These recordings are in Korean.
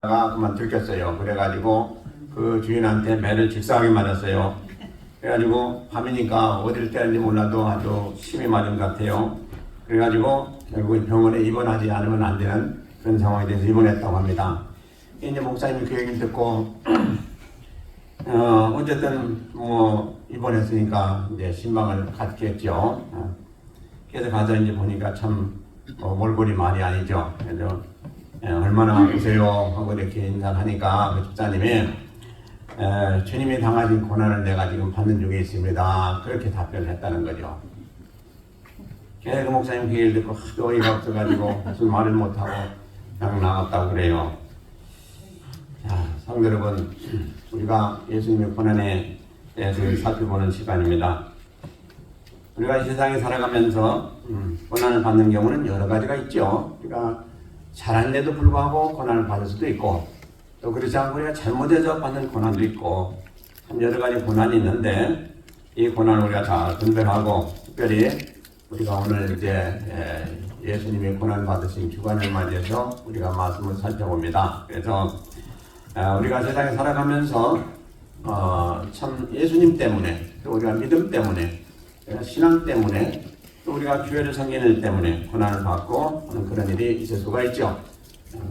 그만 들켰어요. 그래가지고 그 주인한테 매를 직사하게 맞았어요. 그래가지고 밤이니까 어딜 때는지 몰라도 아주 심히 맞은 것 같아요. 그래가지고 결국 병원에 입원하지 않으면 안 되는 그런 상황에 대해서 입원했다고 합니다. 이제 목사님이 그 얘기를 듣고 어쨌든 뭐 입원했으니까 이제 신방을 갖겠죠. 그래서 가서 이제 보니까 참 몰골이 말이 아니죠. 그래서 얼마나 아프세요 하고 이렇게 인사를 하니까 그 집사님이 주님이 당하신 고난을 내가 지금 받는 중에 있습니다. 그렇게 답변을 했다는 거죠. 그 목사님 그 얘기를 듣고 하도 어이가 없어가지고 무슨 말을 못하고 그냥 나갔다고 그래요. 자, 성도 여러분, 우리가 예수님의 고난에 대해서 살펴보는 시간입니다. 우리가 이 세상에 살아가면서 고난을 받는 경우는 여러 가지가 있죠. 우리가 잘하는데도 불구하고 고난을 받을 수도 있고, 또 그렇지 않고 우리가 잘못해서 받는 고난도 있고, 참 여러 가지 고난이 있는데 이 고난을 우리가 다 분별하고, 특별히 우리가 오늘 이제 예수님이 고난 받으신 주간을 맞이해서 우리가 말씀을 살펴봅니다. 그래서 우리가 세상에 살아가면서 참 예수님 때문에, 또 우리가 믿음 때문에, 신앙 때문에, 또 우리가 교회를 섬기는 일 때문에 고난을 받고 하는 그런 일이 있을 수가 있죠.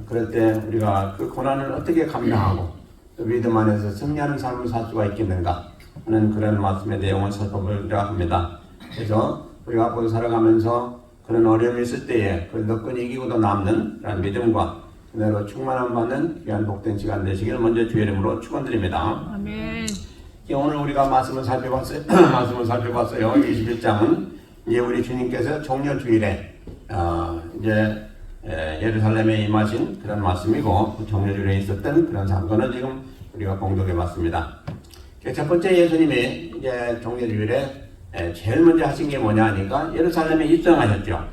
그럴 때 우리가 그 고난을 어떻게 감당하고 또 믿음 안에서 승리하는 삶을 살 수가 있겠는가 하는 그런 말씀의 내용을 살펴보려고 합니다. 그래서 우리가 앞으로 살아가면서 그런 어려움이 있을 때에 그 너끈히 이기고도 남는 그런 믿음과 그대로 충만함 받는 귀한 복된 시간 되시길 먼저 주의 이름으로 축원드립니다. 아멘. 오늘 우리가 말씀을 살펴봤어요. 21장은 이제 우리 주님께서 종려주일에 이제 예루살렘에 임하신 그런 말씀이고, 그 종려주일에 있었던 그런 사건을 지금 우리가 공독해 봤습니다. 첫 번째 예수님이 이제 종려주일에 제일 먼저 하신 게 뭐냐 하니까 예루살렘에 입성하셨죠.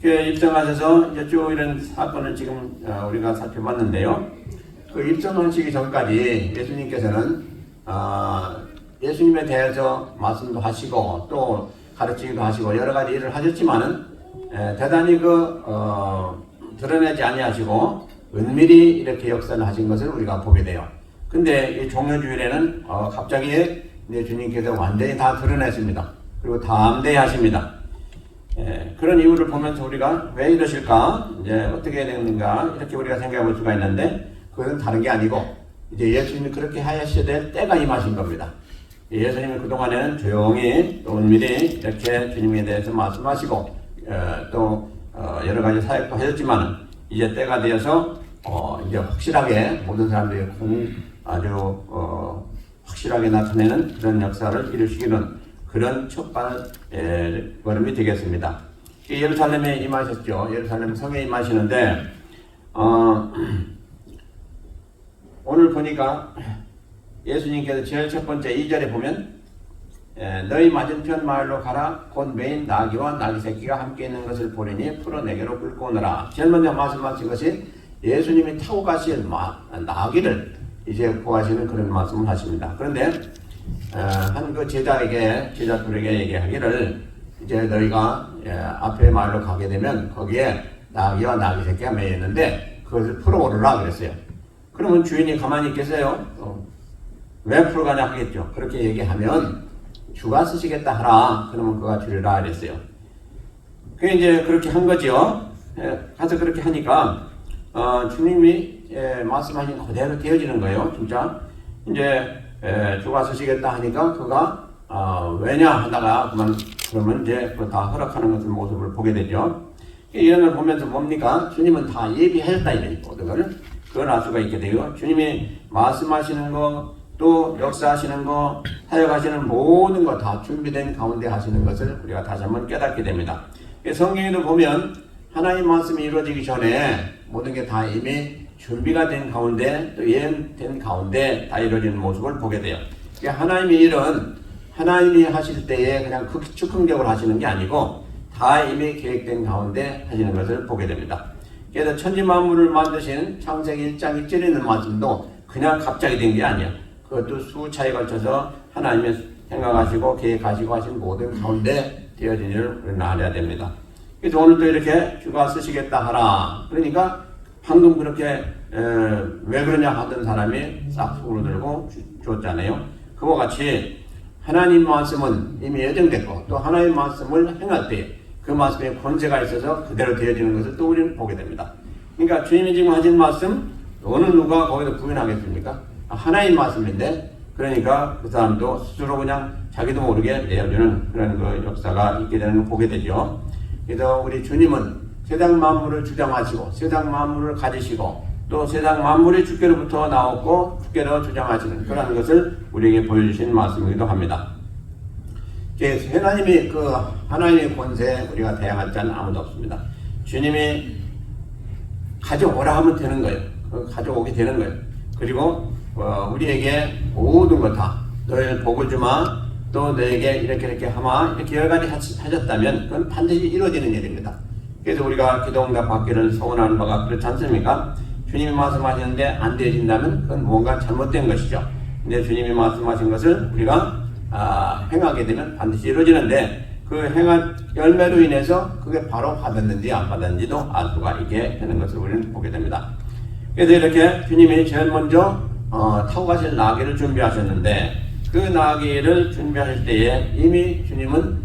입성하셔서 이제 쭉 이런 사건을 지금 우리가 살펴봤는데요. 그 입성하시기 전까지 예수님께서는 예수님에 대해서 말씀도 하시고 또 가르치기도 하시고 여러 가지 일을 하셨지만은 대단히 드러내지 아니하시고 은밀히 이렇게 역사를 하신 것을 우리가 보게 돼요. 근데 이 종려주일에는 갑자기 이제 주님께서 완전히 다 드러내십니다. 그리고 담대하십니다. 그런 이유를 보면서 우리가 왜 이러실까, 이제 어떻게 되는가 이렇게 우리가 생각해 볼 수가 있는데, 그것은 다른 게 아니고 이제 예수님이 그렇게 하셔야 될 때가 임하신 겁니다. 예수님이 그동안에는 조용히 또 은밀히 이렇게 주님에 대해서 말씀하시고 또 여러 가지 사역도 하셨지만 이제 때가 되어서 이제 확실하게 모든 사람들이 아주 확실하게 나타내는 그런 역사를 이루시기는 그런 첫걸음이 되겠습니다. 예루살렘에 임하셨죠. 예루살렘 성에 임하시는데 오늘 보니까 예수님께서 제일 첫 번째 2절에 보면 너희 맞은편 마을로 가라. 곧 매인 나귀와 나귀 새끼가 함께 있는 것을 보리니 풀어 내게로 끌고 오너라. 제일 먼저 말씀하신 것이 예수님이 타고 가실 나귀를 이제 구하시는 그런 말씀을 하십니다. 그런데 한 그 제자들에게 얘기하기를 이제 너희가 앞에 마을로 가게 되면 거기에 나귀와 나귀 새끼가 매여 있는데 그것을 풀어오르라 그랬어요. 그러면 주인이 가만히 있겠어요? 왜 풀어가냐 하겠죠. 그렇게 얘기하면 주가 쓰시겠다 하라. 그러면 그가 주리라 그랬어요. 그게 이제 그렇게 한 거죠. 가서 그렇게 하니까 주님이 말씀하신 그대로 되어지는 거예요. 진짜 이제 주가 쓰시겠다 하니까 그가 왜냐 하다가 그러면 이제 다 허락하는 것을 모습을 보게 되죠. 이런 걸 보면서 뭡니까? 주님은 다 예비하셨다 이런 거를 그걸 알 수가 있게 되고, 주님이 말씀하시는 거, 또 역사하시는 거, 사역하시는 모든 거 다 준비된 가운데 하시는 것을 우리가 다시 한번 깨닫게 됩니다. 성경에도 보면 하나님 말씀이 이루어지기 전에 모든 게 다 이미 준비가 된 가운데 또 예언된 가운데 다 이루어지는 모습을 보게 돼요. 하나님의 일은 하나님이 하실 때에 그냥 즉흥적으로 하시는 게 아니고 다 이미 계획된 가운데 하시는 것을 보게 됩니다. 그래서 천지만물을 만드신 창세기 1장 1절에 있는 말씀도 그냥 갑자기 된 게 아니야. 그것도 수차에 걸쳐서 하나님의 생각하시고 계획하시고 하신 모든 가운데 되어진 일을 우리는 알아야 됩니다. 그래서 오늘도 이렇게 주가 쓰시겠다 하라. 그러니까 방금 그렇게 왜 그러냐 하던 사람이 싹 속으로 들고 줬잖아요. 그와 같이 하나님 말씀은 이미 예정됐고 또 하나님 말씀을 행할 때 그 말씀에 권세가 있어서 그대로 되어지는 것을 또 우리는 보게 됩니다. 그러니까 주님이 지금 하신 말씀 어느 누가 거기서 부인하겠습니까? 하나님 말씀인데 그러니까 그 사람도 스스로 그냥 자기도 모르게 내어주는 그런 그 역사가 있게 되는 걸 보게 되죠. 그래서 우리 주님은 세상 만물을 주장하시고 세상 만물을 가지시고 또 세상 만물이 주께로부터 나왔고 주께로 주장하시는 그런 것을 우리에게 보여주신 말씀이기도 합니다. 하나님이 하나님의 권세에 우리가 대항할 자는 아무도 없습니다. 주님이 가져오라 하면 되는 거예요. 가져오게 되는 거예요. 그리고 우리에게 모든 것 다 너희를 복을 주마 또 너에게 이렇게 하마 이렇게 여러 가지 하셨다면 그건 반드시 이루어지는 일입니다. 그래서 우리가 기도 응답 받기를 소원하는 바가 그렇지 않습니까? 주님이 말씀하시는데 안 되어진다면 그건 뭔가 잘못된 것이죠. 근데 주님이 말씀하신 것을 우리가 행하게 되면 반드시 이루어지는데 그 행한 열매로 인해서 그게 바로 받았는지 안 받았는지도 알 수가 있게 되는 것을 우리는 보게 됩니다. 그래서 이렇게 주님이 제일 먼저 타고 가실 나귀를 준비하셨는데 그 나귀를 준비하실 때에 이미 주님은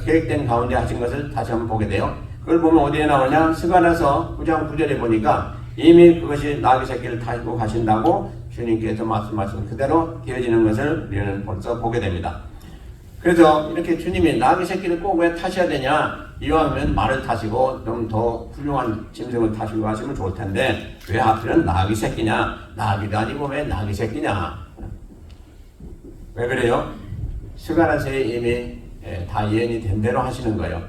계획된 가운데 하신 것을 다시 한번 보게 돼요. 그걸 보면 어디에 나오냐? 스가랴서 9장 9절에 보니까 이미 그것이 나귀 새끼를 타고 가신다고 주님께서 말씀하신 그대로 되어지는 것을 우리는 벌써 보게 됩니다. 그래서 이렇게 주님이 나귀 새끼를 꼭 왜 타셔야 되냐? 이왕이면 말을 타시고 좀 더 훌륭한 짐승을 타시고 하시면 좋을 텐데 왜 하필은 나귀 새끼냐? 나귀도 아니고 왜 나귀 새끼냐? 왜 그래요? 스가랴서에 이미 다 예언이 된 대로 하시는 거예요.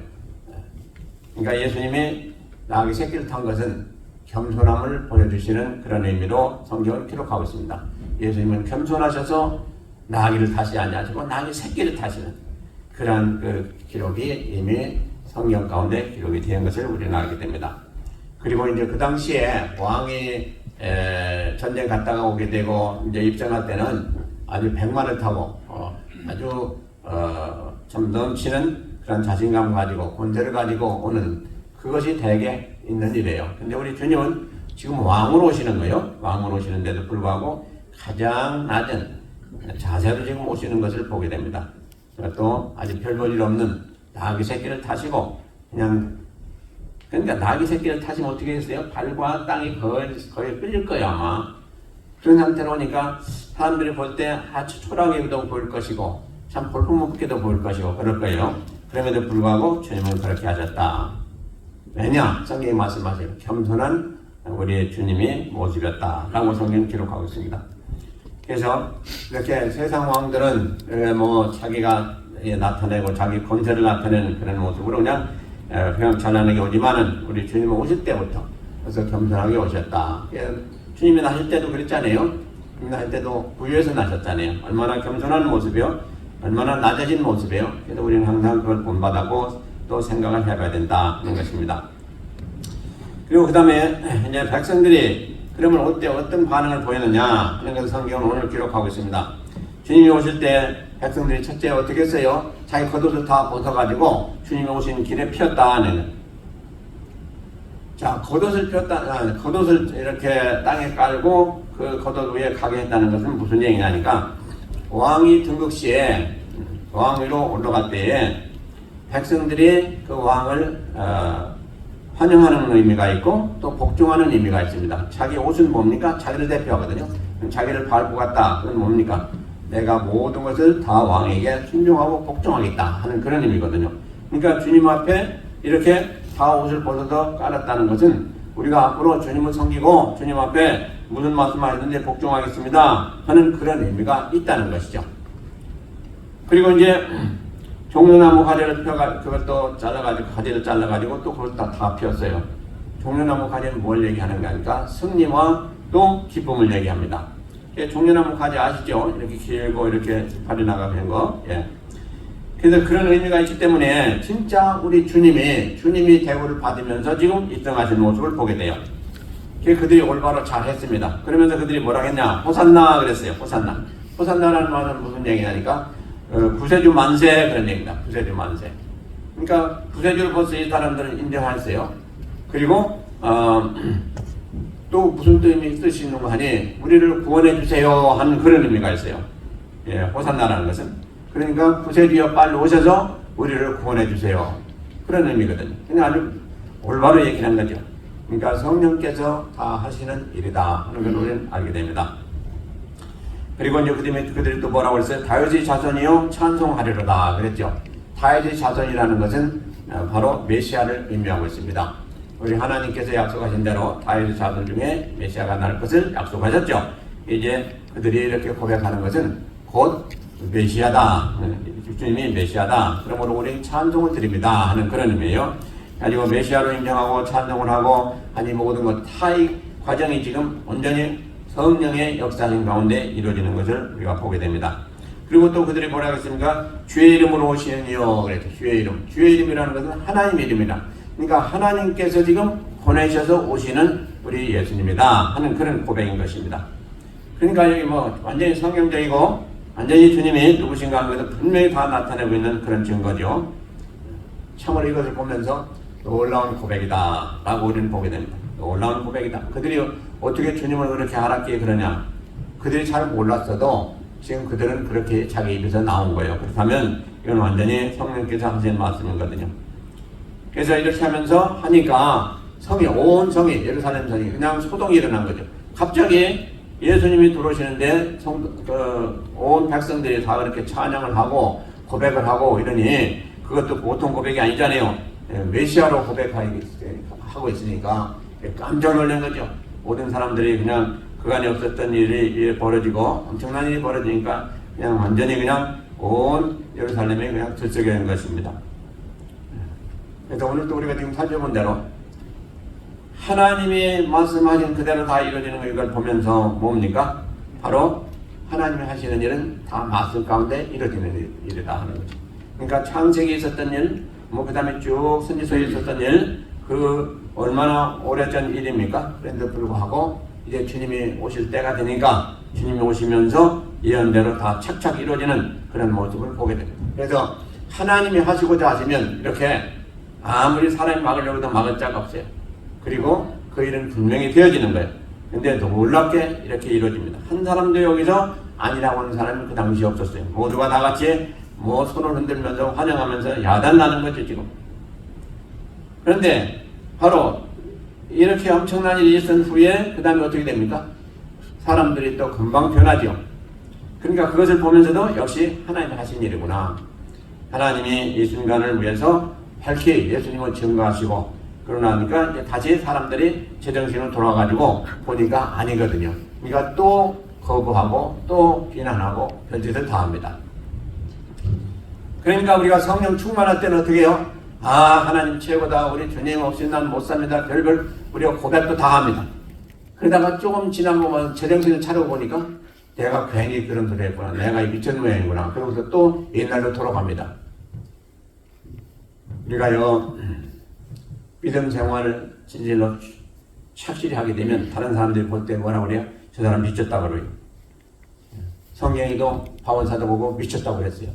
그러니까 예수님이 나귀 새끼를 탄 것은 겸손함을 보여주시는 그런 의미로 성경을 기록하고 있습니다. 예수님은 겸손하셔서 나귀를 타시지 아니하시고 나귀 새끼를 타시는 그런 그 기록이 이미 성경 가운데 기록이 된 것을 우리는 알게 됩니다. 그리고 이제 그 당시에 왕이 전쟁 갔다가 오게 되고 이제 입성할 때는 아주 백마를 타고 아주 좀 넘치는 그런 자신감 가지고 권세를 가지고 오는 그것이 대개 있는 일이에요. 근데 우리 주님은 지금 왕으로 오시는 거예요. 왕으로 오시는데도 불구하고 가장 낮은 자세로 지금 오시는 것을 보게 됩니다. 또 아직 별 볼 일 없는 나귀 새끼를 타시고 그러니까 나귀 새끼를 타시면 어떻게 했어요? 발과 땅이 거의 끌릴 거예요 아마. 그런 상태로 오니까 사람들이 볼 때 아주 초라하게도 보일 것이고 참 볼품없게도 보일 것이고 그럴 거예요. 그럼에도 불구하고 주님은 그렇게 하셨다. 왜냐? 성경이 말씀하세요. 겸손한 우리 주님이 모습이었다라고 성경은 기록하고 있습니다. 그래서 이렇게 세상 왕들은 자기가 나타내고 자기 권세를 나타내는 그런 모습으로 그냥 휘황찬란하게 오지만은 우리 주님은 오실 때부터 그래서 겸손하게 오셨다. 주님이 나실 때도 그랬잖아요. 주님이 나실 때도 부유해서 나셨잖아요. 얼마나 겸손한 모습이요. 얼마나 낮아진 모습이에요. 그래서 우리는 항상 그걸 본받고 또 생각을 해봐야 된다는 것입니다. 그리고 그 다음에 이제 백성들이 그러면 어떤 반응을 보이느냐 하는 것을 성경은 오늘 기록하고 있습니다. 주님이 오실 때 백성들이 첫째 어떻게 했어요? 자기 겉옷을 다 벗어가지고 주님이 오신 길에 피었다 하는. 자, 겉옷을 이렇게 땅에 깔고 그 겉옷 위에 가게 했다는 것은 무슨 얘기냐니까 왕이 등극 시에 왕 위로 올라갈 때에 백성들이 그 왕을 환영하는 의미가 있고 또 복종하는 의미가 있습니다. 자기 옷은 뭡니까? 자기를 대표하거든요. 자기를 밟고 갔다. 그건 뭡니까? 내가 모든 것을 다 왕에게 순종하고 복종하겠다 하는 그런 의미거든요. 그러니까 주님 앞에 이렇게 다 옷을 벗어서 깔았다는 것은 우리가 앞으로 주님을 섬기고 주님 앞에 무슨 말씀하셨는지 복종하겠습니다 하는 그런 의미가 있다는 것이죠. 그리고 이제 종려나무 가지를 그것도 잘라가지고 가지를 잘라가지고 또 그걸 다 피웠어요. 종려나무 가지는 뭘 얘기하는 게 아니까 승리와 또 기쁨을 얘기합니다. 종려나무 가지 아시죠? 이렇게 길고 이렇게 발이 나가는 거. 예. 그래서 그런 의미가 있기 때문에 진짜 우리 주님이 대우를 받으면서 지금 입성하신 모습을 보게 돼요. 그들이 올바로 잘 했습니다. 그러면서 그들이 뭐라 했냐? 호산나 그랬어요. 호산나. 호산나라는 말은 무슨 얘기냐니까 구세주 만세 그런 얘기입니다. 구세주 만세. 그러니까 구세주를 벌써 이 사람들은 인정했어요. 그리고 또 무슨 뜻이 있는 거 하니 우리를 구원해 주세요 하는 그런 의미가 있어요. 예, 호산나라는 것은 그러니까 구세주여 빨리 오셔서 우리를 구원해 주세요 그런 의미거든요. 그냥 아주 올바로 얘기를 한 거죠. 그러니까 성령께서 다 하시는 일이다 하는 걸 우리는 알게 됩니다. 그리고 이제 그들이 또 뭐라고 했어요? 다윗의 자손이요 찬송하리로다 그랬죠. 다윗의 자손이라는 것은 바로 메시아를 의미하고 있습니다. 우리 하나님께서 약속하신 대로 다윗의 자손 중에 메시아가 날 것을 약속하셨죠. 이제 그들이 이렇게 고백하는 것은 곧 메시아다. 주님이 메시아다. 그러므로 우리 찬송을 드립니다 하는 그런 의미예요. 가지고 메시아로 인정하고 찬송을 하고 아니 모든 것 다 이 과정이 지금 온전히 성령의 역사인 가운데 이루어지는 것을 우리가 보게 됩니다. 그리고 또 그들이 뭐라고 했습니까? 주의 이름으로 오시는 이여 그랬죠. 주의 이름. 주의 이름이라는 것은 하나님의 이름이다. 그러니까 하나님께서 지금 보내셔서 오시는 우리 예수님이다 하는 그런 고백인 것입니다. 그러니까 여기 뭐 완전히 성경적이고 완전히 주님이 누구신가 하는 것을 분명히 다 나타내고 있는 그런 증거죠. 참으로 이것을 보면서 놀라운 고백이다 라고 우리는 보게 됩니다. 놀라운 고백이다. 그들이 어떻게 주님을 그렇게 알았기에 그러냐. 그들이 잘 몰랐어도 지금 그들은 그렇게 자기 입에서 나온 거예요. 그렇다면 이건 완전히 성령께서 하신 말씀이거든요. 그래서 이렇게 하면서 하니까 온 성이 예루살렘 성이 그냥 소동이 일어난 거죠. 갑자기 예수님이 들어오시는데 온 백성들이 다 그렇게 찬양을 하고 고백을 하고 이러니 그것도 보통 고백이 아니잖아요. 메시아로 고백하고 있으니까 깜짝 놀란 거죠. 모든 사람들이 그냥 그간에 없었던 일이 벌어지고 엄청난 일이 벌어지니까 그냥 완전히 그냥 온 예루살렘이 그냥 들썩이는 것입니다. 그래서 오늘 또 우리가 지금 살펴본 대로 하나님이 말씀하신 그대로 다 이루어지는 이걸 보면서 뭡니까? 바로 하나님이 하시는 일은 다 말씀 가운데 이루어지는 일이다 하는 거죠. 그러니까 창세기에 있었던 일, 그 다음에 쭉 선지서에 있었던 일, 그 얼마나 오래전 일입니까? 그런데 불구하고 이제 주님이 오실 때가 되니까 주님이 오시면서 예언대로 다 착착 이루어지는 그런 모습을 보게 됩니다. 그래서 하나님이 하시고자 하시면 이렇게 아무리 사람이 막으려고 해도 막을 자가 없어요. 그리고 그 일은 분명히 되어지는 거예요. 근데 놀랍게 이렇게 이루어집니다. 한 사람도 여기서 아니라고 하는 사람이 그 당시에 없었어요. 모두가 다 같이 뭐 손을 흔들면서 환영하면서 야단나는 거죠 지금. 그런데 바로 이렇게 엄청난 일이 있은 후에 그 다음에 어떻게 됩니까? 사람들이 또 금방 변하죠. 그러니까 그것을 보면서도 역시 하나님이 하신 일이구나. 하나님이 이 순간을 위해서 밝히 예수님을 증거하시고 그러나니까 이제 다시 사람들이 제정신으로 돌아가지고 보니까 아니거든요. 그러니까 또 거부하고 또 비난하고 별짓을 다 합니다. 그러니까 우리가 성령 충만할 때는 어떻게 해요? 아 하나님 최고다. 우리 주님 없이 난 못 삽니다. 별별 우리가 고백도 다 합니다. 그러다가 조금 지나보면 제정신을 차리고 보니까 내가 괜히 그런 소리 했구나. 내가 미친 모양이구나. 그러고서 또 옛날로 돌아갑니다. 우리가요 믿음 생활을 진실로 착실히 하게 되면 다른 사람들이 볼 때 뭐라고 그래요? 저 사람 미쳤다고 그래요. 성경에도 바원사도 보고 미쳤다고 그랬어요.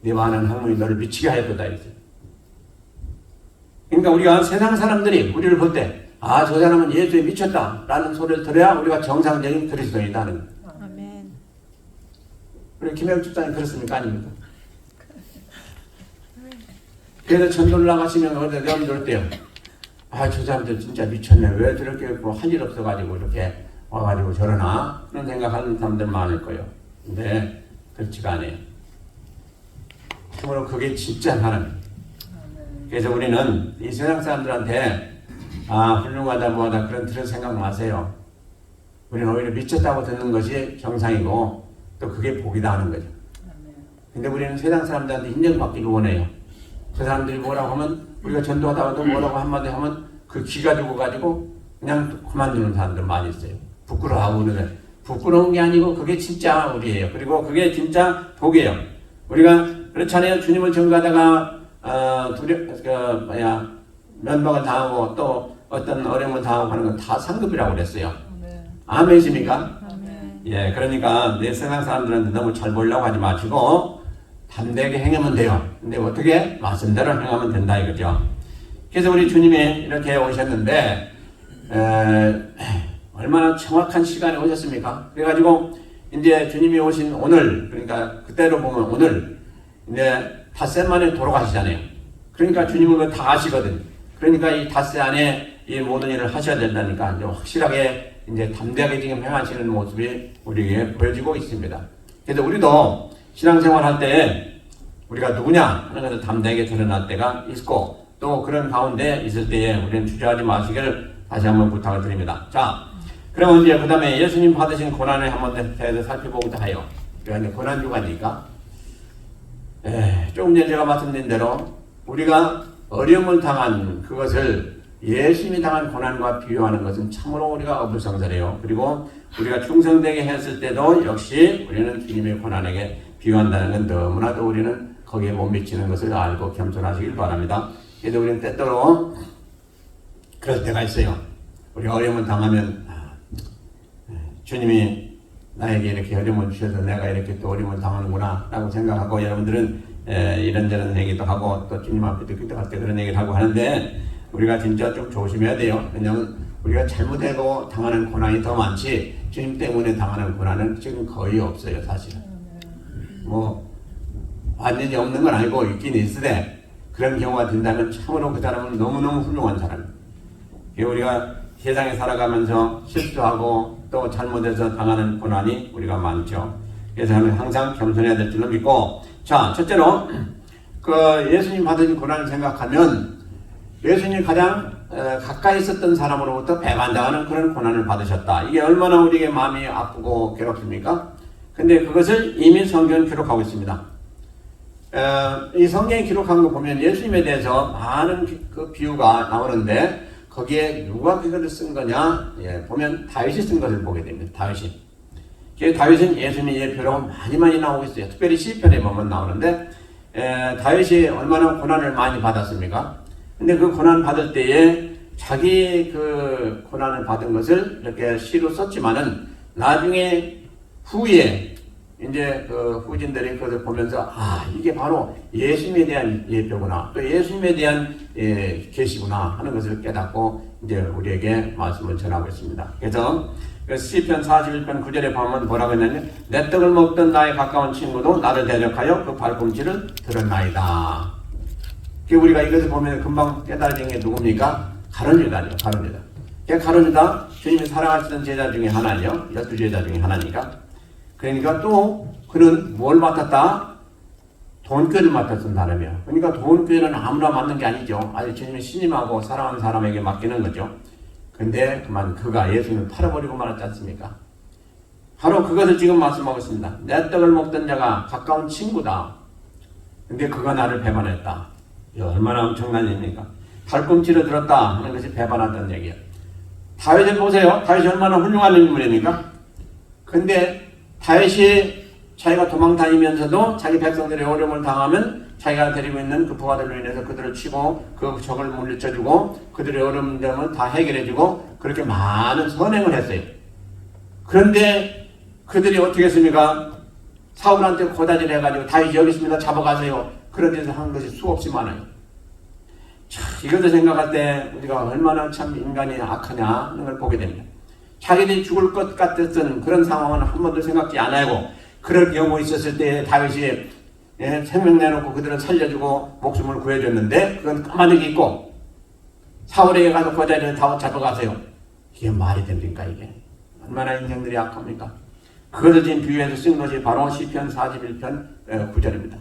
네 많은 학문이 너를 미치게 하였도다 했어요. 그러니까 우리가 세상 사람들이 우리를 볼 때 아, 저 사람은 예수에 미쳤다 라는 소리를 들어야 우리가 정상적인 그리스도인이다 하는 거예요. 아멘. 우리 김혜욱 집사님 그렇습니까? 아닙니까? 그래서 전도를 나가시면 여러분들 어때요? 아, 저 사람들 진짜 미쳤네. 왜 저렇게 뭐 할 일 없어가지고 이렇게 와가지고 저러나? 그런 생각하는 사람들 많을 거예요. 근데 그렇지가 않아요. 참으로 그게 진짜 하나님. 그래서 우리는 이 세상 사람들한테 아, 훌륭하다 뭐하다 그런 생각 마세요. 우리는 오히려 미쳤다고 듣는 것이 정상이고 또 그게 복이다 하는 거죠. 근데 우리는 세상 사람들한테 인정받기를 원해요. 그 사람들이 뭐라고 하면 우리가 전도하다가도 뭐라고 한마디 하면 그 기가 죽어가지고 그냥 그만두는 사람들 많이 있어요. 부끄러워하고 그러는 부끄러운 게 아니고 그게 진짜 우리예요. 그리고 그게 진짜 복이에요. 우리가 그렇잖아요. 주님을 전가하다가 면박을 당하고 또 어떤 어려움을 당하고 하는 건 다 상급이라고 그랬어요. 아멘이십니까? 예, 그러니까 내 세상 사람들한테 너무 잘 보려고 하지 마시고 담대하게 행하면 돼요. 근데 어떻게? 말씀대로 행하면 된다 이거죠. 그래서 우리 주님이 이렇게 오셨는데 얼마나 정확한 시간에 오셨습니까? 그래가지고 이제 주님이 오신 오늘, 그러니까 그때로 보면 오늘 이제 닷새 만에 돌아가시잖아요. 그러니까 주님은 다 아시거든. 그러니까 이 닷새 안에 이 모든 일을 하셔야 된다니까 이제 확실하게 이제 담대하게 지금 행하시는 모습이 우리에게 보여지고 있습니다. 그래서 우리도 신앙생활 할 때 우리가 누구냐 하는 것을 담대하게 드러날 때가 있고 또 그런 가운데 있을 때에 우리는 주저하지 마시기를 다시 한번 부탁을 드립니다. 자, 그러면 이제 그 다음에 예수님 받으신 고난을 한번 대해서 살펴보고자 해요. 그러니까 고난주간이니까. 조금 전에 제가 말씀드린 대로 우리가 어려움을 당한 그것을 예수님이 당한 고난과 비교하는 것은 참으로 우리가 어불성설해요. 그리고 우리가 충성되게 했을 때도 역시 우리는 주님의 고난에게 비교한다는 건 너무나도 우리는 거기에 못 미치는 것을 알고 겸손하시길 바랍니다. 그래서 우리는 때때로 그럴 때가 있어요. 우리가 어려움을 당하면 주님이 나에게 이렇게 어려움을 주셔서 내가 이렇게 또 어려움을 당하는구나 라고 생각하고 여러분들은 이런저런 얘기도 하고 또 주님 앞에 기도할 때 그런 얘기를 하고 하는데 우리가 진짜 좀 조심해야 돼요. 왜냐하면 우리가 잘못하고 당하는 고난이 더 많지 주님 때문에 당하는 고난은 지금 거의 없어요. 사실은 뭐 완전히 없는 건 아니고 있긴 있으되 그런 경우가 된다면 참으로 그 사람은 너무너무 훌륭한 사람이에요. 우리가 세상에 살아가면서 실수하고 또 잘못해서 당하는 고난이 우리가 많죠. 그래서 항상 겸손해야 될 줄로 믿고, 자, 첫째로 그 예수님 받으신 고난을 생각하면 예수님이 가장 가까이 있었던 사람으로부터 배반당하는 그런 고난을 받으셨다. 이게 얼마나 우리에게 마음이 아프고 괴롭습니까? 근데 그것을 이미 성경은 기록하고 있습니다. 이 성경에 기록한 거 보면 예수님에 대해서 많은 그 비유가 나오는데 거기에 누가 그것을 쓴 거냐? 보면 다윗이 쓴 것을 보게 됩니다. 다윗은 예수님의 예표로 많이 나오고 있어요. 특별히 시편에 보면 나오는데 다윗이 얼마나 고난을 많이 받았습니까? 근데 그 고난 받을 때에 자기 그 고난을 받은 것을 이렇게 시로 썼지만은 나중에 후에 이제 그 후진들이 그것을 보면서 이게 바로 예수님에 대한 예표구나 또 예수님에 대한 계시구나 하는 것을 깨닫고 이제 우리에게 말씀을 전하고 있습니다. 그래서 시편 41편 9절에 보면 뭐라고 했냐면 내 떡을 먹던 나의 가까운 친구도 나를 대적하여 그 발꿈치를 들었나이다. 우리가 이것을 보면 금방 깨달은 게 누굽니까? 가룟 유다죠. 가룟 유다 주님이 사랑하시던 제자 중에 하나죠. 12제자 중에 하나니까. 그러니까 또 그는 뭘 맡았다? 돈꾀를 맡았던 사람이야. 그러니까 돈꾀는 아무나 맡는 게 아니죠. 아주 주님이 신임하고 사랑하는 사람에게 맡기는 거죠. 근데 그만 그가 예수님을 팔아버리고 말았지 않습니까? 바로 그것을 지금 말씀하고 있습니다. 내 떡을 먹던 자가 가까운 친구다. 근데 그가 나를 배반했다. 얼마나 엄청난 일입니까? 발꿈치를 들었다 하는 것이 배반한다는 얘기예요. 다윗을 보세요. 다윗이 얼마나 훌륭한 인물입니까? 근데 다윗이 자기가 도망다니면서도 자기 백성들의 어려움을 당하면 자기가 데리고 있는 그 부하들로 인해서 그들을 치고 그 적을 물리쳐주고 그들의 어려움을 다 해결해주고 그렇게 많은 선행을 했어요. 그런데 그들이 어떻게 했습니까? 사울한테 고다질 해가지고 다윗이 여기 있습니다. 잡아가세요. 그런 데서 한 것이 수없이 많아요. 자, 이것을 생각할 때 우리가 얼마나 참 인간이 악하냐 하는 걸 보게 됩니다. 자기들이 죽을 것 같았던 그런 상황은 한 번도 생각지 안 하고 그럴 경우 있었을 때 다윗이 생명 내놓고 그들을 살려주고 목숨을 구해줬는데 그건 까마득히 있고 사울에게 가서 그 자리에 다 잡아가세요. 이게 말이 됩니까? 이게 얼마나 인생들이 악합니까? 그것을 지금 비유해서 쓴 것이 바로 시편 41편 9절입니다.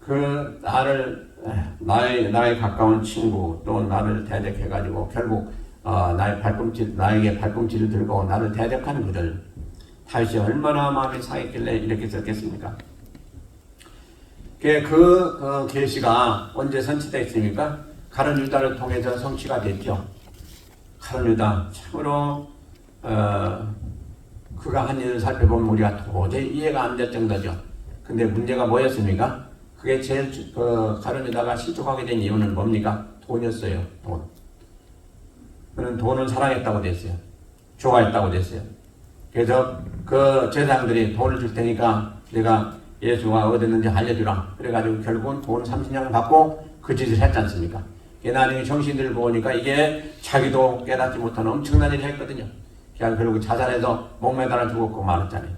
그 나의 가까운 친구 또 나를 대적해가지고 결국 나에게 발꿈치를 들고 나를 대적하는 그들 다윗이 얼마나 마음이 상했길래 이렇게 썼겠습니까? 그 계시가 언제 성취됐습니까? 가룟 유다를 통해서 성취가 됐죠. 가룟 유다 참으로 그가 한 일을 살펴보면 우리가 도저히 이해가 안 될 정도죠. 근데 문제가 뭐였습니까? 그게 제일 가룟 유다가 실족하게 된 이유는 뭡니까? 돈이었어요. 돈. 그는 돈을 사랑했다고 됐어요. 좋아했다고 됐어요. 그래서 그 제사장들이 돈을 줄 테니까 내가 예수가 어디 있는지 알려주라. 그래가지고 결국은 돈 30냥을 받고 그 짓을 했지 않습니까? 나중에 정신 들고 보니까 이게 자기도 깨닫지 못하는 엄청난 일을 했거든요. 그냥 결국 자살해서 목매달아 죽었고 말았잖아요.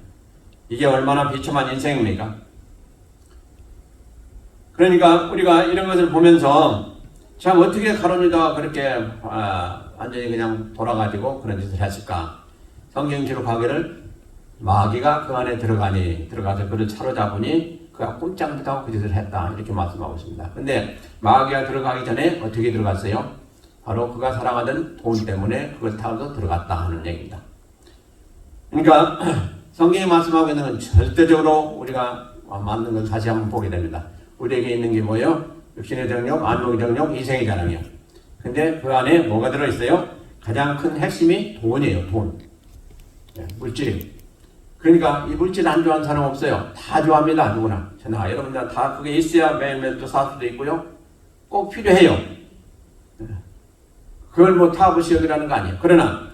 이게 얼마나 비참한 인생입니까? 그러니까 우리가 이런 것을 보면서 참 어떻게 가룟 유다가 그렇게 완전히 그냥 돌아가지고 그런 짓을 했을까? 성경 기록하기를 마귀가 그 안에 들어가서 그를 사로잡으니 그가 꼼짝 못하고 그 짓을 했다 이렇게 말씀하고 있습니다. 근데 마귀가 들어가기 전에 어떻게 들어갔어요? 바로 그가 사랑하던 돈 때문에 그걸 타고서 들어갔다 하는 얘기입니다. 그러니까 성경이 말씀하고 있는 건 절대적으로 우리가 맞는 건 다시 한번 보게 됩니다. 우리에게 있는 게 뭐예요? 육신의 정욕, 안목의 정욕, 이생의 자랑이요. 근데 그 안에 뭐가 들어있어요? 가장 큰 핵심이 돈이에요. 돈. 네, 물질이에요. 그러니까 이 물질 안 좋아하는 사람 없어요. 다 좋아합니다. 누구나. 저나 여러분들 다 그게 있어야 매일매일 또 살 수도 있고요. 꼭 필요해요. 그걸 뭐 타부시역이라는 거 아니에요. 그러나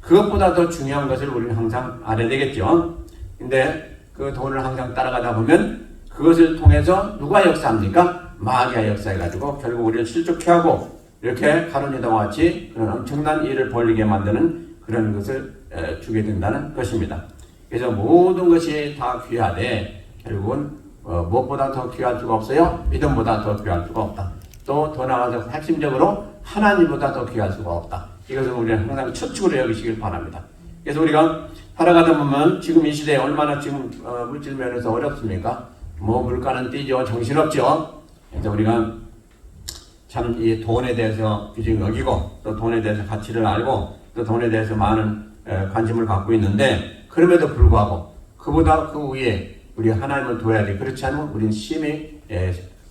그것보다 더 중요한 것을 우리는 항상 알아야 되겠죠. 근데 그 돈을 항상 따라가다 보면 그것을 통해서 누가 역사합니까? 마귀가 역사해가지고 결국 우리를 실족케 하고 이렇게 가룟 유다와 같이 그런 엄청난 일을 벌리게 만드는 그런 것을 주게 된다는 것입니다. 그래서 모든 것이 다 귀하되 결국은 무엇보다 더 귀할 수가 없어요. 믿음보다 더 귀할 수가 없다. 또 더 나아가서 핵심적으로 하나님보다 더 귀할 수가 없다. 이것을 우리는 항상 추측으로 여기시길 바랍니다. 그래서 우리가 살아가다 보면 지금 이 시대에 얼마나 지금 물질 면에서 어렵습니까? 뭐 물가는 뛰죠. 정신없죠. 그래서 우리가 참 이 돈에 대해서 귀중히 여기고 또 돈에 대해서 가치를 알고 또 돈에 대해서 많은 관심을 갖고 있는데 그럼에도 불구하고 그보다 그 위에 우리 하나님을 둬야 돼. 그렇지 않으면 우리는 심히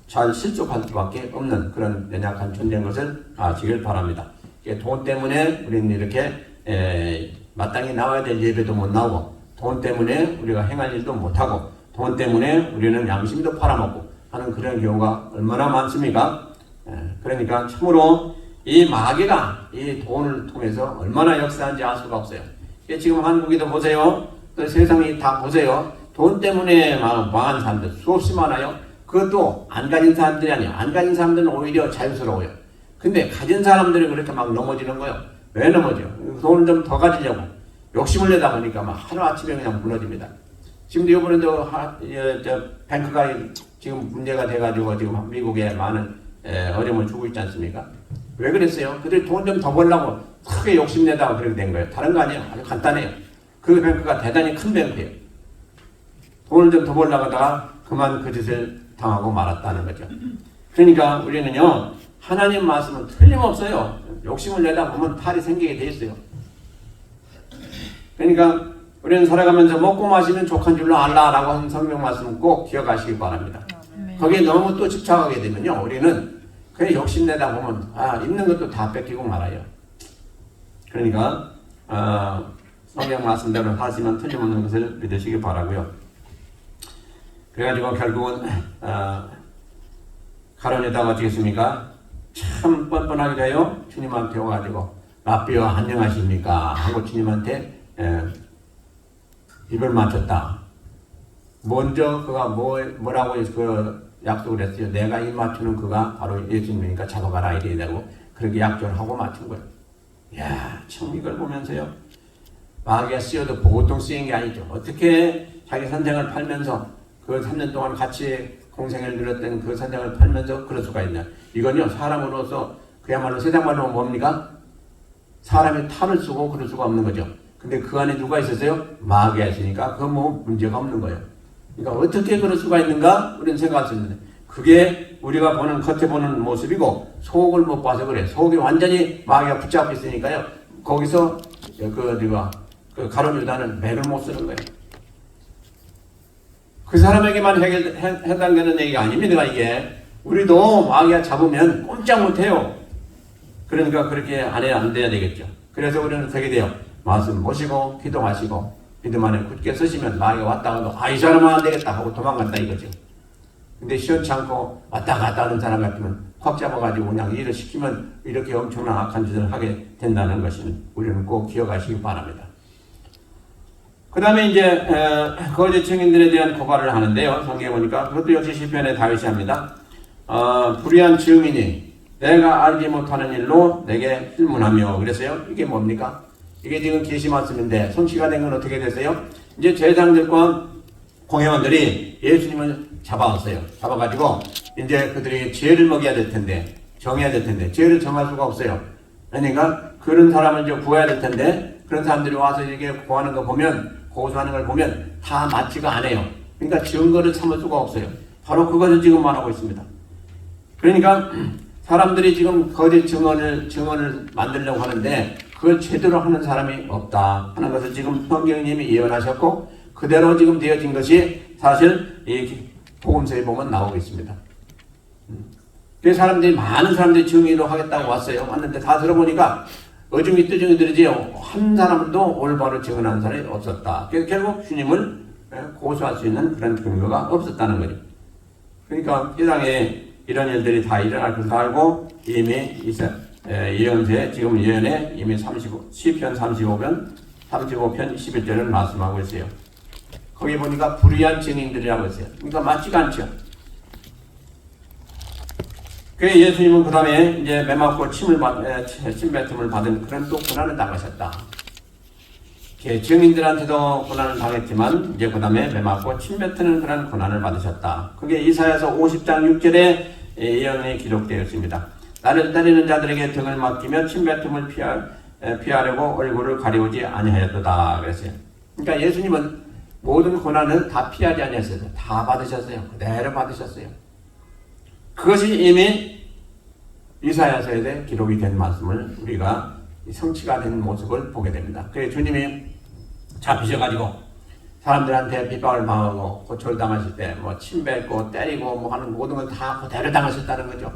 잘 실족할 수밖에 없는 그런 연약한 존재인 것을 아시길 바랍니다. 돈 때문에 우리는 이렇게 마땅히 나와야 될 예배도 못 나오고 돈 때문에 우리가 행할 일도 못하고 돈 때문에 우리는 양심도 팔아먹고 하는 그런 경우가 얼마나 많습니까? 그러니까 참으로 이 마귀가 이 돈을 통해서 얼마나 역사한지 알 수가 없어요. 지금 한국에도 보세요. 또 세상이 다 보세요. 돈 때문에 망한 사람들 수없이 많아요. 그것도 안 가진 사람들이 아니에요. 안 가진 사람들은 오히려 자유스러워요. 근데 가진 사람들이 그렇게 막 넘어지는 거예요. 왜 넘어져요? 돈을 좀 더 가지려고 욕심을 내다 보니까 막 하루아침에 그냥 무너집니다. 지금도 이번에도 뱅크가 지금 문제가 돼가지고 지금 미국에 많은 어려움을 주고 있지 않습니까? 왜 그랬어요? 그들이 돈 좀 더 벌려고 크게 욕심내다가 그렇게 된 거예요. 다른 거 아니에요. 아주 간단해요. 그 뱅크가 대단히 큰 뱅크예요. 돈을 좀 더 벌려고 하다가 그만 그 짓을 당하고 말았다는 거죠. 그러니까 우리는요, 하나님 말씀은 틀림없어요. 욕심을 내다 보면 탈이 생기게 돼 있어요. 그러니까 우리는 살아가면서 먹고 마시면 족한 줄로 알라라고 하는 성경 말씀은 꼭 기억하시기 바랍니다. 거기에 너무 또 집착하게 되면요, 우리는 그냥 욕심내다 보면 있는 것도 다 뺏기고 말아요. 그러니까 성경 말씀대로 하시면 틀림없는 것을 믿으시기 바라고요. 그래가지고 결국은 가룟 유다가 어떻겠습니까? 참 뻔뻔하게 돼요. 주님한테 오가지고 라삐어 안녕하십니까 하고 주님한테 입을 맞췄다. 먼저 그가 뭐라고 그 약속을 했어요. 내가 입 맞추는 그가 바로 예수님이니까 잡아가라 이래야 되고 그렇게 약속을 하고 맞춘 거예요. 이야, 참 이걸 보면서요. 마귀가 쓰여도 보통 쓰인 게 아니죠. 어떻게 자기 선생을 팔면서 그 3년 동안 같이 공생을 누렸던 그 선생을 팔면서 그럴 수가 있냐. 이건요, 사람으로서 그야말로 세상 말로 뭡니까? 사람이 탈을 쓰고 그럴 수가 없는 거죠. 근데 그 안에 누가 있었어요? 마귀가 있으니까 그건 뭐 문제가 없는 거예요. 그러니까 어떻게 그럴 수가 있는가? 우리는 생각할 수 있는데 그게 우리가 보는 겉에 보는 모습이고 속을 못 봐서 그래. 속이 완전히 마귀가 붙잡고 있으니까요. 거기서 그 가룟 유다는 맥을 못 쓰는 거예요. 그 사람에게만 해당되는 얘기가 아닙니다. 이게 우리도 마귀가 잡으면 꼼짝 못해요. 그러니까 그렇게 안 돼야 되겠죠. 그래서 우리는 되게 돼요. 말씀 보시고 기도하시고 믿음 안에 굳게 서시면 마귀가 왔다가도 이 사람은 안 되겠다 하고 도망간다 이거죠. 근데 시원치 않고 왔다 갔다 하는 사람 같으면 확 잡아가지고 그냥 일을 시키면 이렇게 엄청난 악한 짓을 하게 된다는 것을 우리는 꼭 기억하시기 바랍니다. 그 다음에 이제 거짓 증인들에 대한 고발을 하는데요. 성경에 보니까 그것도 역시 시편에 다윗이 합니다. 불의한 증인이 내가 알지 못하는 일로 내게 질문하며 그랬어요. 이게 뭡니까? 이게 지금 계시 말씀인데 성취가 된 건 어떻게 됐어요? 이제 제사장들과 공회원들이 예수님을 잡아왔어요. 잡아가지고 이제 그들이 죄를 먹여야 될 텐데 정해야 될 텐데 죄를 정할 수가 없어요. 그러니까 그런 사람을 이제 구해야 될 텐데 그런 사람들이 와서 이렇게 구하는 거 보면 고소하는 걸 보면 다 맞지가 않아요. 그러니까 증거를 참을 수가 없어요. 바로 그것을 지금 말하고 있습니다. 그러니까 사람들이 지금 거짓 증언을 만들려고 하는데 그걸 제대로 하는 사람이 없다 하는 것을 지금 성경님이 예언하셨고 그대로 지금 되어진 것이 사실 이 복음서에 보면 나오고 있습니다. 그 사람들이 많은 사람들이 증인으로 하겠다고 왔는데 다 들어보니까 어중이 뜨중이들이지요. 한 사람도 올바로 증언하는 사람이 없었다. 그래서 결국 주님을 고소할 수 있는 그런 근거가 없었다는 거죠. 그러니까 세상에 이런 일들이 다 일어날 것을 알고 이미 예언서에 지금 예언에 이미 시편 35편 21절을 말씀하고 있어요. 거기 보니까 불의한 증인들이라고 했어요. 그러니까 맞지가 않죠. 그래서 예수님은 그 다음에 이제 매맞고 침뱉음을 받은 그런 또 고난을 당하셨다. 증인들한테도 고난을 당했지만 이제 그 다음에 매맞고 침뱉는 그런 고난을 받으셨다. 그게 이사야서 50장 6절에 예언이 기록되어 있습니다. 나를 때리는 자들에게 등을 맡기며 침뱉음을 피하려고 얼굴을 가리우지 아니하였도다 그랬어요. 그러니까 예수님은 모든 고난을 다 피하지 아니하셨어요. 다 받으셨어요. 그대로 받으셨어요. 그것이 이미 이사야서에 기록이 된 말씀을 우리가 성취가 된 모습을 보게 됩니다. 그래서 주님이 잡히셔가지고 사람들한테 핍박을 당하고 고초를 당하실 때 뭐 침뱉고 때리고 하는 모든 걸 다 그대로 당하셨다는 거죠.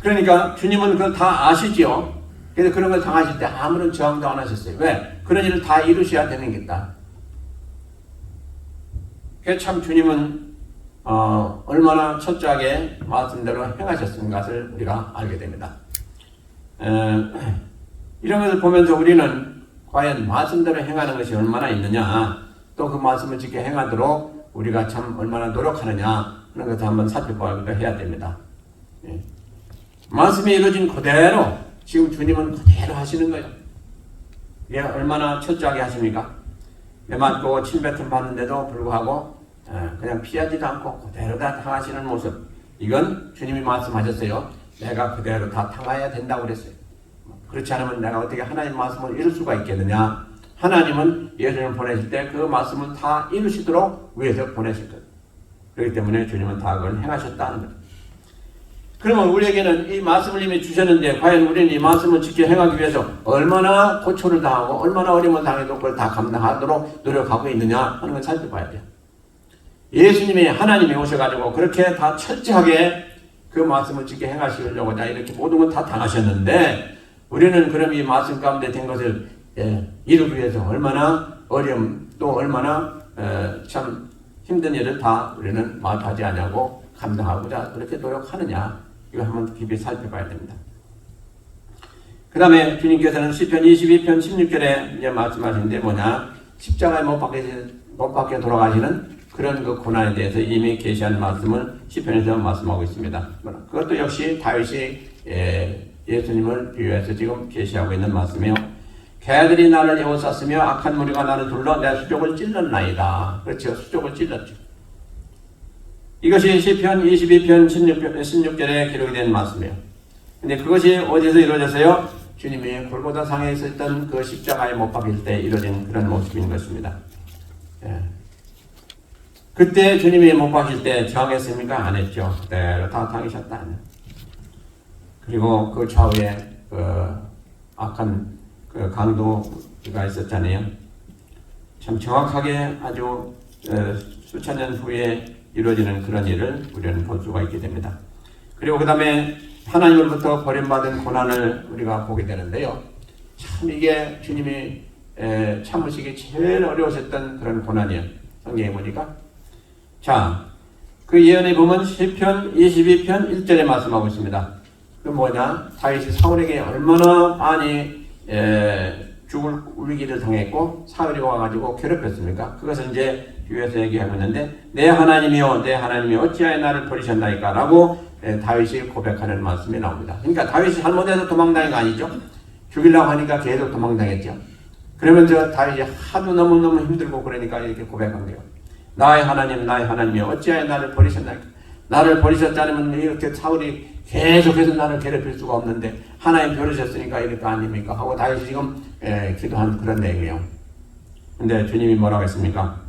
그러니까 주님은 그걸 다 아시지요. 그래서 그런 걸 당하실 때 아무런 저항도 안 하셨어요. 왜? 그런 일을 다 이루셔야 되는 게다. 그래서 참 주님은 얼마나 철저하게 말씀대로 행하셨는 것을 우리가 알게 됩니다. 이런 것을 보면서 우리는 과연 말씀대로 행하는 것이 얼마나 있느냐, 또 그 말씀을 지켜 행하도록 우리가 참 얼마나 노력하느냐 하는 것을 한번 살펴보기도 해야 됩니다. 말씀이 이루어진 그대로 지금 주님은 그대로 하시는 거예요. 이게 얼마나 철저하게 하십니까? 매맞고 침뱉음 받는데도 불구하고 그냥 피하지도 않고 그대로 다 당하시는 모습, 이건 주님이 말씀하셨어요. 내가 그대로 다 당해야 된다고 그랬어요. 그렇지 않으면 내가 어떻게 하나님 말씀을 이룰 수가 있겠느냐. 하나님은 예수님을 보내실 때 그 말씀을 다 이루시도록 위해서 보내실 거예요. 그렇기 때문에 주님은 다 그걸 행하셨다는 거예요. 그러면 우리에게는 이 말씀을 이미 주셨는데 과연 우리는 이 말씀을 지켜 행하기 위해서 얼마나 고초를 당하고 얼마나 어려움을 당해도 그걸 다 감당하도록 노력하고 있느냐 하는 걸 살펴봐야 돼요. 예수님이 하나님이 오셔가지고 그렇게 다 철저하게 그 말씀을 지켜 행하시려고자 이렇게 모든 걸 다 당하셨는데 우리는 그럼 이 말씀 가운데 된 것을 이루기 위해서 얼마나 어려움 또 얼마나 참 힘든 일을 다 우리는 마주하지 않냐고 감당하고자 그렇게 노력하느냐, 이거 한번 깊이 살펴봐야 됩니다. 그 다음에 주님께서는 시편 22편 16절에 이제 말씀하시는데 뭐냐, 십자가에 못 박혀 돌아가시는 그런 그 고난에 대해서 이미 계시한 말씀을 시편에서 말씀하고 있습니다. 그것도 역시 다윗이 예수님을 비유해서 지금 계시하고 있는 말씀이에요. 개들이 나를 에워쌌으며 악한 무리가 나를 둘러 내 수족을 찔렀나이다. 그렇죠. 수족을 찔렀죠. 이것이 시편 22편 16절에 기록이 된 말씀이에요. 근데 그것이 어디서 이루어졌어요? 주님이 골고다 상에 있었던 그 십자가에 못 박힐 때 이루어진 그런 모습인 것입니다. 그때 주님이 못 박힐 때 저항했습니까? 안 했죠. 그대로 다 당하셨다. 그리고 그 좌우에 그 악한 그 강도가 있었잖아요. 참 정확하게 아주 수천 년 후에 이루어지는 그런 일을 우리는 볼 수가 있게 됩니다. 그리고 그 다음에 하나님으로부터 버림받은 고난을 우리가 보게 되는데요. 참 이게 주님이 참으시기 제일 어려우셨던 그런 고난이에요. 성경에 보니까. 자, 그 예언에 보면 시편 22편 1절에 말씀하고 있습니다. 그 뭐냐? 다윗이 사울에게 얼마나 많이 죽을 위기를 당했고 사울이 와가지고 괴롭혔습니까? 그것을 이제 뒤에서 얘기하고 있는데 내 하나님이여 내 하나님이 어찌하여 나를 버리셨나이까 라고 다윗이 고백하는 말씀이 나옵니다. 그러니까 다윗이 잘못해서 도망당한 거 아니죠? 죽이려고 하니까 계속 도망당했죠. 그러면 다윗이 하도 너무너무 힘들고 그러니까 이렇게 고백한 거예요. 나의 하나님이여 어찌하여 나를 버리셨나이까. 나를 버리셨지 않으면 이렇게 사울이 계속해서 나를 괴롭힐 수가 없는데 하나님 버리셨으니까 이렇게 아닙니까? 하고 다윗이 지금 기도한 그런 내용이에요. 근데 주님이 뭐라고 했습니까?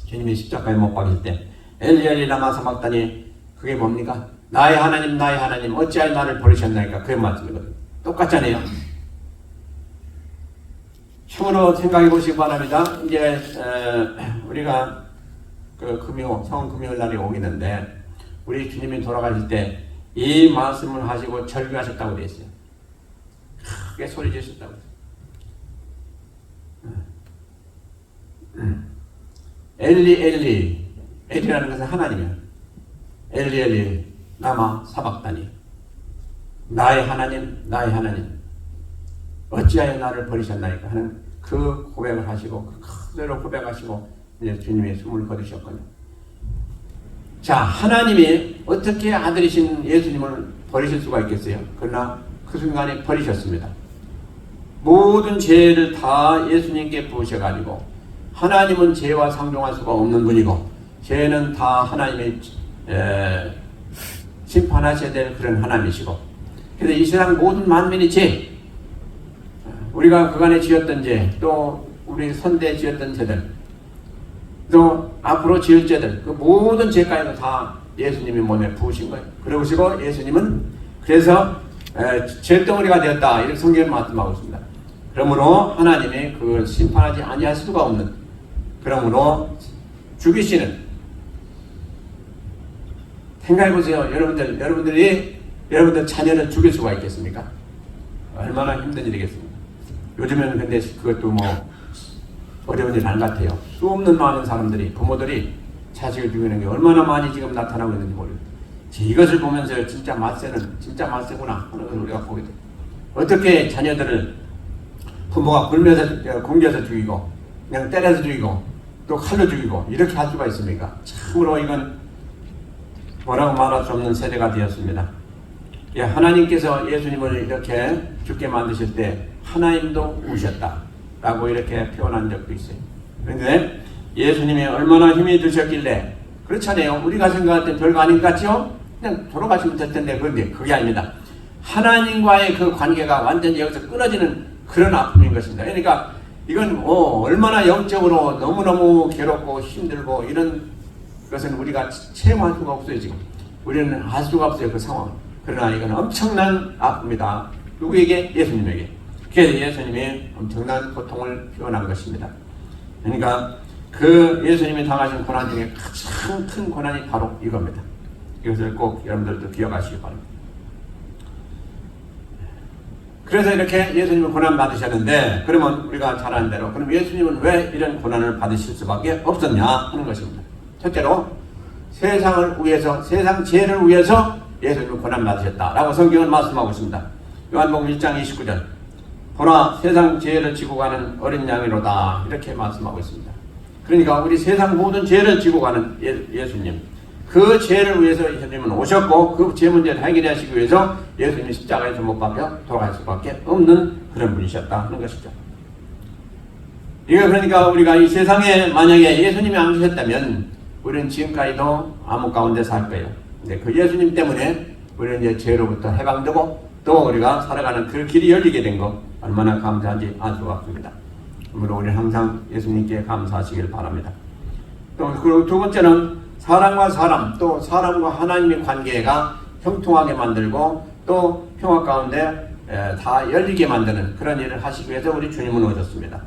주님이 십자가에 못 박힐 때 엘리 엘리 라마 사박다니 그게 뭡니까? 나의 하나님 어찌하여 나를 버리셨나이까? 그게 말씀이거든요. 똑같잖아요. 참으로 생각해 보시기 바랍니다. 이제 우리가 그 성은 금요일 날이 오겠는데 우리 주님이 돌아가실 때 이 말씀을 하시고 절규하셨다고 되어 있어요. 크게 소리 지셨다고. 엘리라는 것은 하나님이야. 엘리 라마 사박다니 나의 하나님 어찌하여 나를 버리셨나이까 하는 그 고백을 하시고 그대로 고백하시고 이제 주님이 숨을 거두셨거든요. 자, 하나님이 어떻게 아들이신 예수님을 버리실 수가 있겠어요? 그러나 그 순간에 버리셨습니다. 모든 죄를 다 예수님께 부으셔가지고 하나님은 죄와 상종할 수가 없는 분이고 죄는 다 하나님이 심판하셔야 될 그런 하나님이시고 그래서 이 세상 모든 만민의 죄 우리가 그간에 지었던 죄 또 우리 선대에 지었던 죄들 또 앞으로 지을 죄들 그 모든 죄까지도 다 예수님이 몸에 부으신 거예요. 그러시고 예수님은 그래서 죄덩어리가 되었다 이렇게 성경에 말씀하고 있습니다. 그러므로 하나님이 그 심판하지 아니할 수가 없는 그러므로 죽이시는 생각해보세요. 여러분들 자녀를 죽일 수가 있겠습니까? 얼마나 힘든 일이겠습니까? 요즘에는 근데 그것도 어려운 일 안 같아요. 수없는 많은 사람들이 부모들이 자식을 죽이는 게 얼마나 많이 지금 나타나고 있는지 모르겠어요. 이것을 보면서 진짜 맞세구나 하는 걸 우리가 보게 돼요. 어떻게 자녀들을 부모가 굶겨서 죽이고 그냥 때려서 죽이고 또 칼로 죽이고 이렇게 할 수가 있습니까? 참으로 이건 뭐라고 말할 수 없는 세대가 되었습니다. 하나님께서 예수님을 이렇게 죽게 만드실 때 하나님도 우셨다 라고 이렇게 표현한 적도 있어요. 그런데 예수님이 얼마나 힘이 드셨길래 그렇잖아요. 우리가 생각할 때 별거 아닌 것 같죠? 그냥 돌아가시면 될 텐데 그런데 그게 아닙니다. 하나님과의 그 관계가 완전히 여기서 끊어지는 그런 아픔인 것입니다. 그러니까 이건 얼마나 영적으로 너무너무 괴롭고 힘들고 이런 것은 우리가 체험할 수가 없어요. 지금 우리는 알 수가 없어요. 그 상황. 그러나 이건 엄청난 아픔이다. 누구에게? 예수님에게. 그래서 예수님이 엄청난 고통을 표현한 것입니다. 그러니까 그 예수님이 당하신 고난 중에 가장 큰 고난이 바로 이겁니다. 이것을 꼭 여러분들도 기억하시기 바랍니다. 그래서 이렇게 예수님은 고난 받으셨는데 그러면 우리가 잘 아는 대로 그럼 예수님은 왜 이런 고난을 받으실 수밖에 없었냐 하는 것입니다. 첫째로 세상을 위해서 세상 죄를 위해서 예수님은 고난 받으셨다라고 성경은 말씀하고 있습니다. 요한복음 1장 29절 보라 세상 죄를 지고 가는 어린 양이로다 이렇게 말씀하고 있습니다. 그러니까 우리 세상 모든 죄를 지고 가는 예수님 그 죄를 위해서 예수님은 오셨고 그 죄 문제를 해결하시기 위해서 예수님이 십자가에서 못 박혀 돌아갈 수밖에 없는 그런 분이셨다 하는 것이죠. 이거 그러니까 우리가 이 세상에 만약에 예수님이 안 계셨다면 우리는 지금까지도 암흑 가운데 살 거예요. 근데 그 예수님 때문에 우리는 이제 죄로부터 해방되고 또 우리가 살아가는 그 길이 열리게 된 거 얼마나 감사한지 알 수가 없습니다. 그러므로 우리는 항상 예수님께 감사하시길 바랍니다. 또 그리고 두 번째는 사람과 사람 또 사람과 하나님의 관계가 형통하게 만들고 또 평화 가운데 다 열리게 만드는 그런 일을 하시기 위해서 우리 주님은 오셨습니다.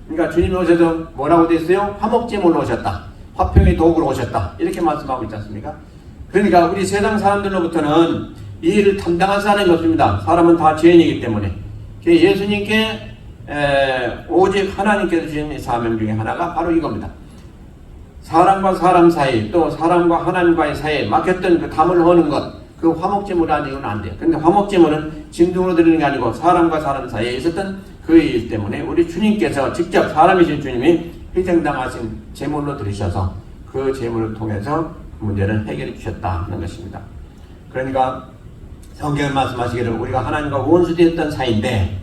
그러니까 주님이 오셔서 뭐라고 되어 있어요? 화목제물로 오셨다. 화평의 도구로 오셨다. 이렇게 말씀하고 있지 않습니까? 그러니까 우리 세상 사람들로부터는 이 일을 담당할 사람이 없습니다. 사람은 다 죄인이기 때문에. 예수님께 오직 하나님께서 주신 사명 중에 하나가 바로 이겁니다. 사람과 사람 사이 또 사람과 하나님과의 사이에 막혔던 그 담을 허는 것 그 화목제물이 아니고는 안 돼요. 그런데 화목제물은 진동으로 드리는 게 아니고 사람과 사람 사이에 있었던 그 일 때문에 우리 주님께서 직접 사람이신 주님이 희생당하신 제물로 들으셔서 그 제물을 통해서 문제를 해결해 주셨다는 것입니다. 그러니까 성경에 말씀하시기를 우리가 하나님과 원수되었던 사이인데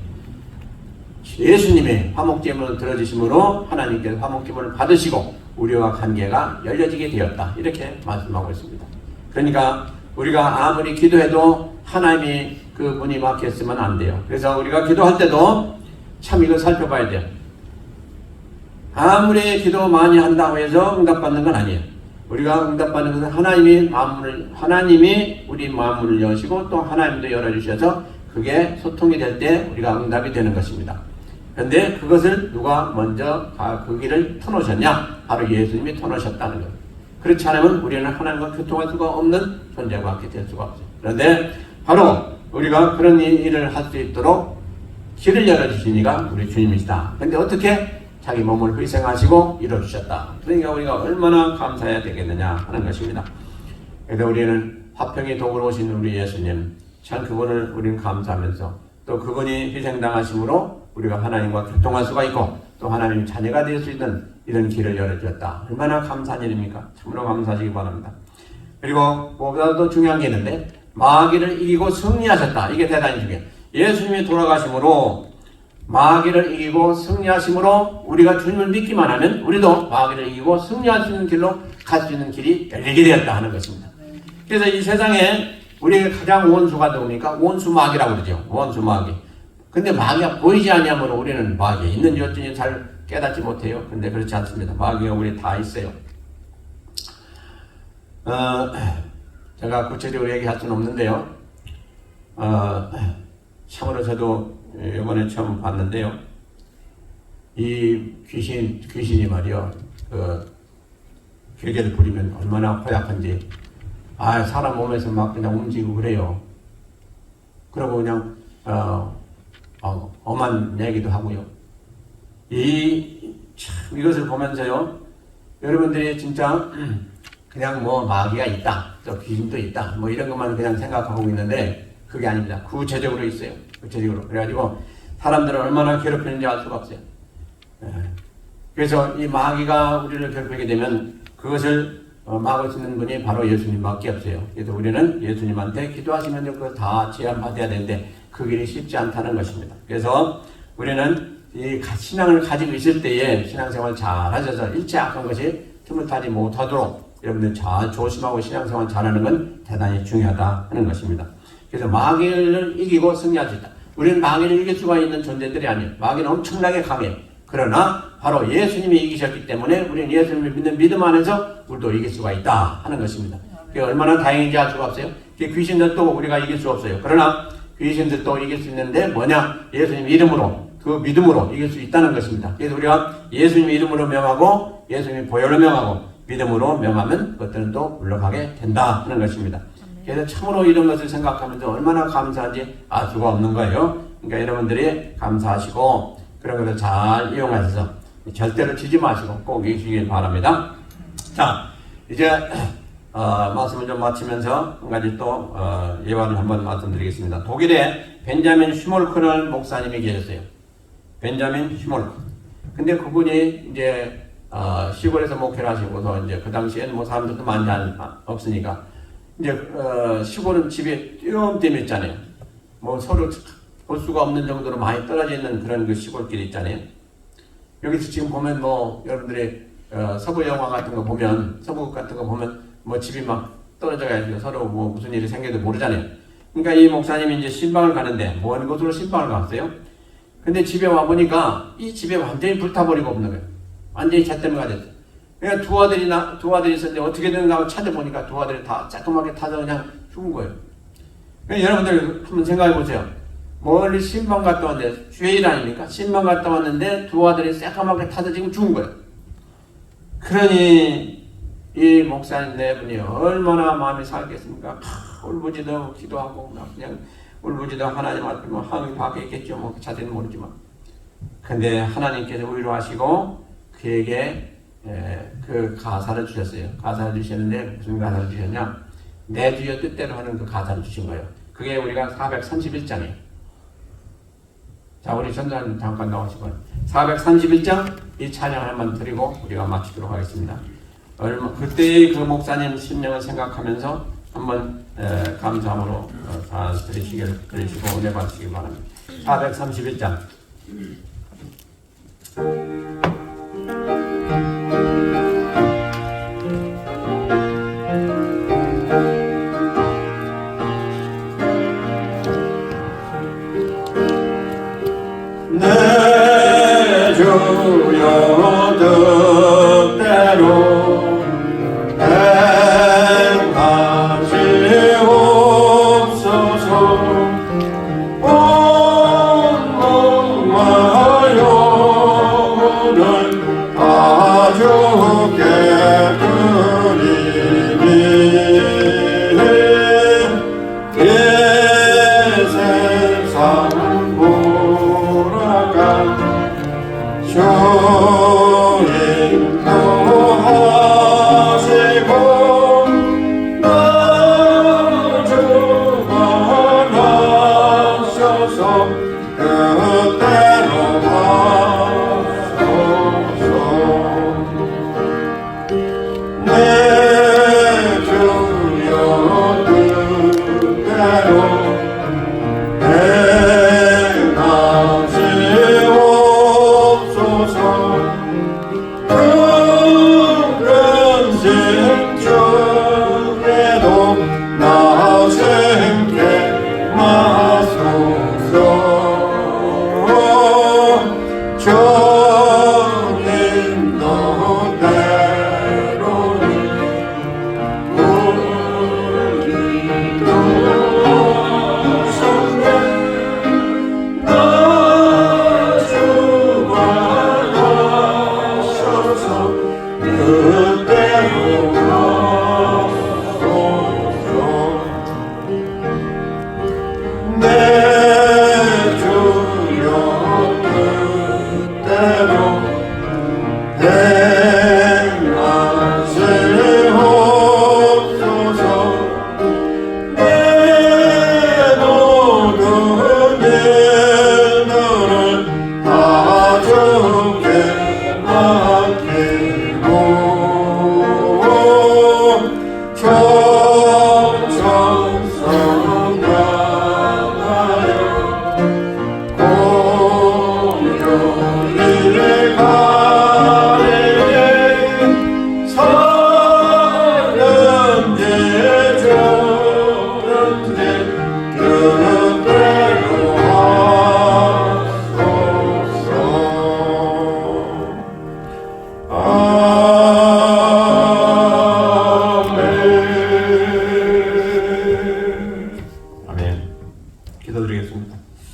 예수님의 화목제물을 들어주심으로 하나님께서 화목제물을 받으시고 우리와 관계가 열려지게 되었다. 이렇게 말씀하고 있습니다. 그러니까 우리가 아무리 기도해도 하나님이 그 문이 막혔으면 안 돼요. 그래서 우리가 기도할 때도 참 이걸 살펴봐야 돼요. 아무리 기도 많이 한다고 해서 응답받는 건 아니에요. 우리가 응답받는 것은 하나님이 우리 마음을 여시고 또 하나님도 열어주셔서 그게 소통이 될 때 우리가 응답이 되는 것입니다. 그런데 그것을 누가 먼저 그 길을 터놓으셨냐? 바로 예수님이 터놓으셨다는 거예요. 그렇지 않으면 우리는 하나님과 교통할 수가 없는 존재가 될 수가 없어요. 그런데 바로 우리가 그런 일을 할 수 있도록 길을 열어주신 이가 우리 주님이시다. 그런데 어떻게? 자기 몸을 희생하시고 이뤄주셨다. 그러니까 우리가 얼마나 감사해야 되겠느냐 하는 것입니다. 그래서 우리는 화평의 도구로 오신 우리 예수님, 참 그분을 우리는 감사하면서 또 그분이 희생당하심으로 우리가 하나님과 교통할 수가 있고 또 하나님 자녀가 될 수 있는 이런 길을 열어주었다. 얼마나 감사한 일입니까? 참으로 감사하시기 바랍니다. 그리고 무엇보다도 중요한 게 있는데 마귀를 이기고 승리하셨다. 이게 대단히 중요해요. 예수님이 돌아가심으로 마귀를 이기고 승리하심으로 우리가 주님을 믿기만 하면 우리도 마귀를 이기고 승리할 수 있는 길로 갈 수 있는 길이 열리게 되었다 하는 것입니다. 그래서 이 세상에 우리에게 가장 원수가 누굽니까? 원수 마귀라고 그러죠. 원수 마귀. 근데 마귀가 보이지 않냐면 우리는 마귀 있는지 어쩐지 잘 깨닫지 못해요. 근데 그렇지 않습니다. 마귀가 우리 다 있어요. 제가 구체적으로 얘기할 수는 없는데요. 참으로 저도 이번에 처음 봤는데요. 이 귀신이 말이요. 괴계를 부리면 얼마나 허약한지. 사람 몸에서 막 그냥 움직이고 그래요. 그러고 그냥, 엄한 얘기도 하고요. 이것을 보면서요. 여러분들이 진짜 그냥 뭐 마귀가 있다. 또 귀신도 있다. 뭐 이런 것만 그냥 생각하고 있는데 그게 아닙니다. 구체적으로 있어요. 구체적으로. 그래가지고 사람들을 얼마나 괴롭히는지 알 수가 없어요. 그래서 이 마귀가 우리를 괴롭히게 되면 그것을 막을 수 있는 분이 바로 예수님밖에 없어요. 그래서 우리는 예수님한테 기도하시면 그걸 다 제한받아야 되는데 그 길이 쉽지 않다는 것입니다. 그래서 우리는 이 신앙을 가지고 있을 때에 신앙생활 잘 하셔서 일체 악한 것이 틈을 타지 못하도록 여러분들 잘 조심하고 신앙생활 잘하는 건 대단히 중요하다 하는 것입니다. 그래서 마귀를 이기고 승리할 수 있다. 우리는 마귀를 이길 수가 있는 존재들이 아니에요. 마귀는 엄청나게 강해요. 그러나 바로 예수님이 이기셨기 때문에 우리는 예수님을 믿는 믿음 안에서 우리도 이길 수가 있다 하는 것입니다. 그게 얼마나 다행인지 알 수가 없어요. 귀신들도 우리가 이길 수 없어요. 그러나 귀신들도 이길 수 있는데 뭐냐? 예수님 이름으로 그 믿음으로 이길 수 있다는 것입니다. 그래서 우리가 예수님 이름으로 명하고 예수님 보혈로 명하고 믿음으로 명하면 그것들은 또 물러가게 된다 하는 것입니다. 그래서 참으로 이런 것을 생각하면서 얼마나 감사한지 알 수가 없는 거예요. 그러니까 여러분들이 감사하시고 그런 것을 잘 이용하셔서 절대로 지지 마시고 꼭 이기시길 바랍니다. 자, 이제 말씀을 좀 마치면서 한 가지 또 예화를 한번 말씀드리겠습니다. 독일에 벤자민 슈몰크는 목사님이 계셨어요. 벤자민 슈몰크. 근데 그분이 이제 시골에서 목회를 하시고서 이제 그 당시에는 뭐 사람들도 많지 없으니까 이제 시골은 집에 띄엄띄엄 있잖아요. 뭐 서로 볼 수가 없는 정도로 많이 떨어져 있는 그런 그 시골길이 있잖아요. 여기서 지금 보면 뭐 여러분들이 서부 영화 같은 거 보면 서부극 같은 거 보면 뭐 집이 막 떨어져가지고 서로 뭐 무슨 일이 생겨도 모르잖아요. 그러니까 이 목사님이 이제 신방을 가는데 먼 곳으로 신방을 갔어요. 근데 집에 와 보니까 이 집에 완전히 불타버리고 없는 거예요. 완전히 잣대무가 됐어요. 그러니까 두 아들이 있었는데 어떻게 되는가 하고 찾아보니까 두 아들이 다 쬐끔하게 타서 그냥 죽은 거예요. 그러니까 여러분들 한번 생각해 보세요. 멀리 신방 갔다 왔는데 주일 아닙니까? 신방 갔다 왔는데 두 아들이 새까맣게 타서 지금 죽은 거예요. 그러니 이 목사님 네 분이 얼마나 마음이 살겠습니까? 울부짖어 기도하고 그냥 울부짖어 하나님 앞에 뭐 하나님 밖에 있겠죠. 뭐 자세는 모르지만. 근데 하나님께서 위로하시고 그에게 그 가사를 주셨어요. 가사를 주셨는데 무슨 가사를 주셨냐? 내 주여 뜻대로 하는 그 가사를 주신 거예요. 그게 우리가 431장이에요. 자, 우리 전자님 잠깐 나오시고 431장 이 찬양 한번 드리고 우리가 마치도록 하겠습니다. 그때의 그 목사님 심령을 생각하면서 한번 감사함으로 다 드리시고 은혜 받으시기 바랍니다. 431장 내 주여